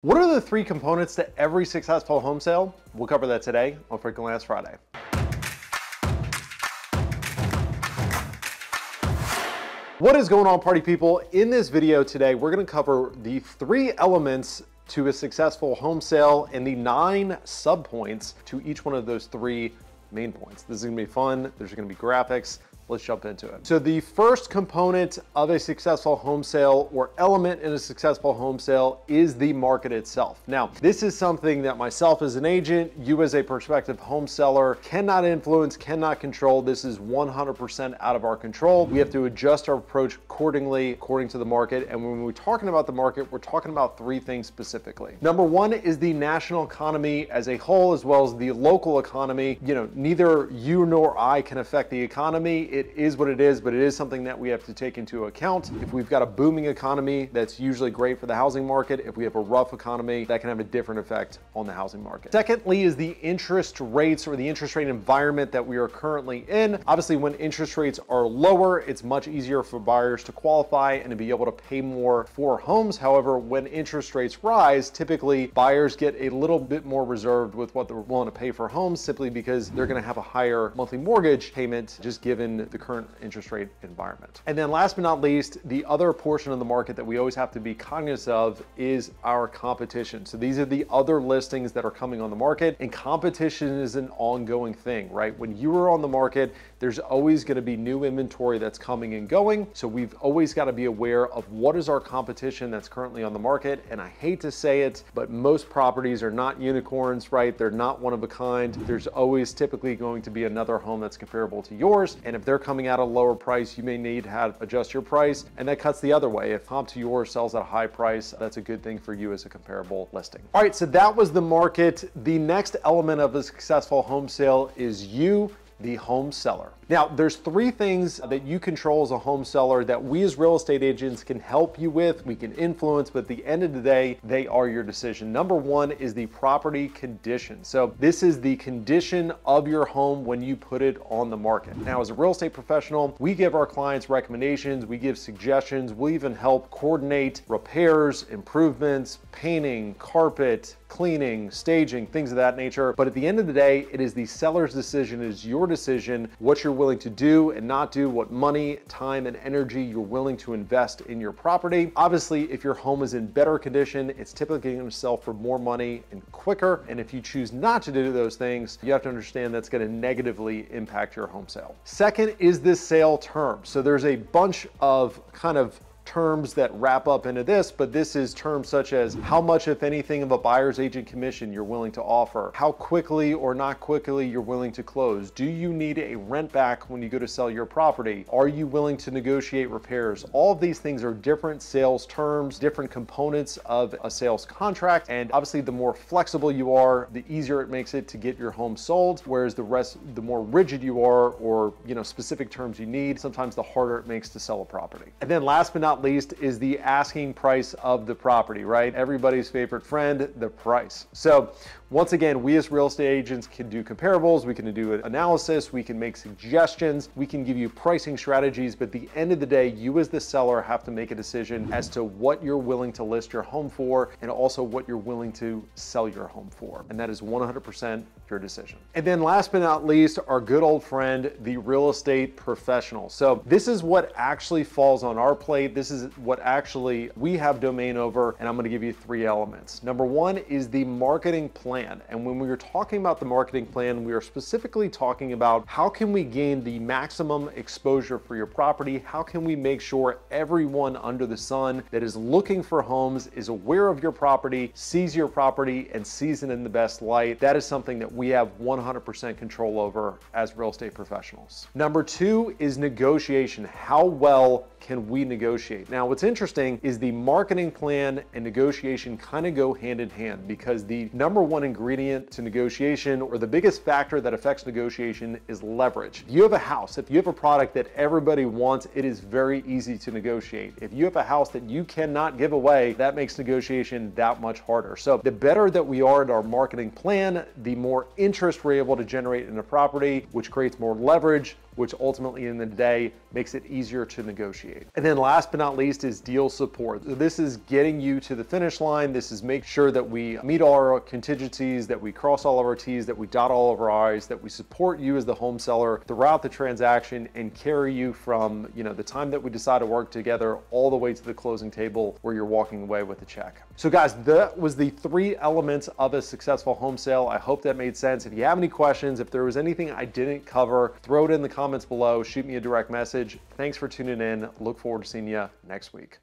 What are the three components to every successful home sale? We'll cover that today on Frequently Asked Friday. What is going on, party people? In this video today, we're going to cover the three elements to a successful home sale and the 9 sub-points to each one of those 3 main points. This is going to be fun. There's going to be graphics. Let's jump into it. So the first component of a successful home sale or element in a successful home sale is the market itself. Now, this is something that myself as an agent, you as a prospective home seller cannot influence, cannot control. This is 100% out of our control. We have to adjust our approach accordingly, according to the market. And when we're talking about the market, we're talking about 3 things specifically. Number 1 is the national economy as a whole, as well as the local economy. You know, neither you nor I can affect the economy. It is what it is, but it is something that we have to take into account. If we've got a booming economy, that's usually great for the housing market. If we have a rough economy, that can have a different effect on the housing market. Secondly is the interest rates or the interest rate environment that we are currently in. Obviously, when interest rates are lower, it's much easier for buyers to qualify and to be able to pay more for homes. However, when interest rates rise, typically buyers get a little bit more reserved with what they're willing to pay for homes, simply because they're going to have a higher monthly mortgage payment just given the current interest rate environment. And then last but not least, the other portion of the market that we always have to be cognizant of is our competition. So these are the other listings that are coming on the market, and competition is an ongoing thing, right? When you are on the market, there's always going to be new inventory that's coming and going. So we've always got to be aware of what is our competition that's currently on the market. And I hate to say it, but most properties are not unicorns, right? They're not one of a kind. There's always typically going to be another home that's comparable to yours. And if they're coming out at a lower price, you may need to adjust your price, and that cuts the other way. If comp to yours sells at a high price, that's a good thing for you as a comparable listing. All right, so that was the market. The next element of a successful home sale is you, the home seller. Now, there's 3 things that you control as a home seller that we as real estate agents can help you with, we can influence, but at the end of the day, they are your decision. Number 1 is the property condition. So this is the condition of your home when you put it on the market. Now, as a real estate professional, we give our clients recommendations, we give suggestions, we'll even help coordinate repairs, improvements, painting, carpet, cleaning, staging, things of that nature. But at the end of the day, it is the seller's decision, it is your decision, what you're willing to do and not do, what money, time, and energy you're willing to invest in your property. Obviously, if your home is in better condition, it's typically going to sell for more money and quicker. And if you choose not to do those things, you have to understand that's going to negatively impact your home sale. Second is the sale term. So there's a bunch of kind of terms that wrap up into this, but this is terms such as how much, if anything, of a buyer's agent commission you're willing to offer, how quickly or not quickly you're willing to close, do you need a rent back when you go to sell your property, are you willing to negotiate repairs? All of these things are different sales terms, different components of a sales contract, and obviously the more flexible you are, the easier it makes it to get your home sold, whereas the more rigid you are, or specific terms you need, sometimes the harder it makes to sell a property. And then last but not least is the asking price of the property, right? Everybody's favorite friend, the price. So once again, we as real estate agents can do comparables, we can do analysis, we can make suggestions, we can give you pricing strategies, but at the end of the day, you as the seller have to make a decision as to what you're willing to list your home for and also what you're willing to sell your home for. And that is 100% your decision. And then last but not least, our good old friend, the real estate professional. So this is what actually falls on our plate. This is what actually we have domain over, and I'm going to give you 3 elements. Number 1 is the marketing plan. And when we are talking about the marketing plan, we are specifically talking about how can we gain the maximum exposure for your property? How can we make sure everyone under the sun that is looking for homes is aware of your property, sees your property, and sees it in the best light? That is something that we have 100% control over as real estate professionals. Number 2 is negotiation. How well can we negotiate? Now, what's interesting is the marketing plan and negotiation kind of go hand in hand, because the number 1 ingredient to negotiation, or the biggest factor that affects negotiation, is leverage. If you have a house, if you have a product that everybody wants, it is very easy to negotiate. If you have a house that you cannot give away, that makes negotiation that much harder. So the better that we are at our marketing plan, the more interest we're able to generate in a property, which creates more leverage, which ultimately in the day makes it easier to negotiate. And then last but not least is deal support. This is getting you to the finish line. This is make sure that we meet all our contingencies, that we cross all of our T's, that we dot all of our I's, that we support you as the home seller throughout the transaction and carry you from, you know, the time that we decide to work together all the way to the closing table where you're walking away with a check. So guys, that was the 3 elements of a successful home sale. I hope that made sense. If you have any questions, if there was anything I didn't cover, throw it in the comments below, shoot me a direct message. Thanks for tuning in. Look forward to seeing you next week.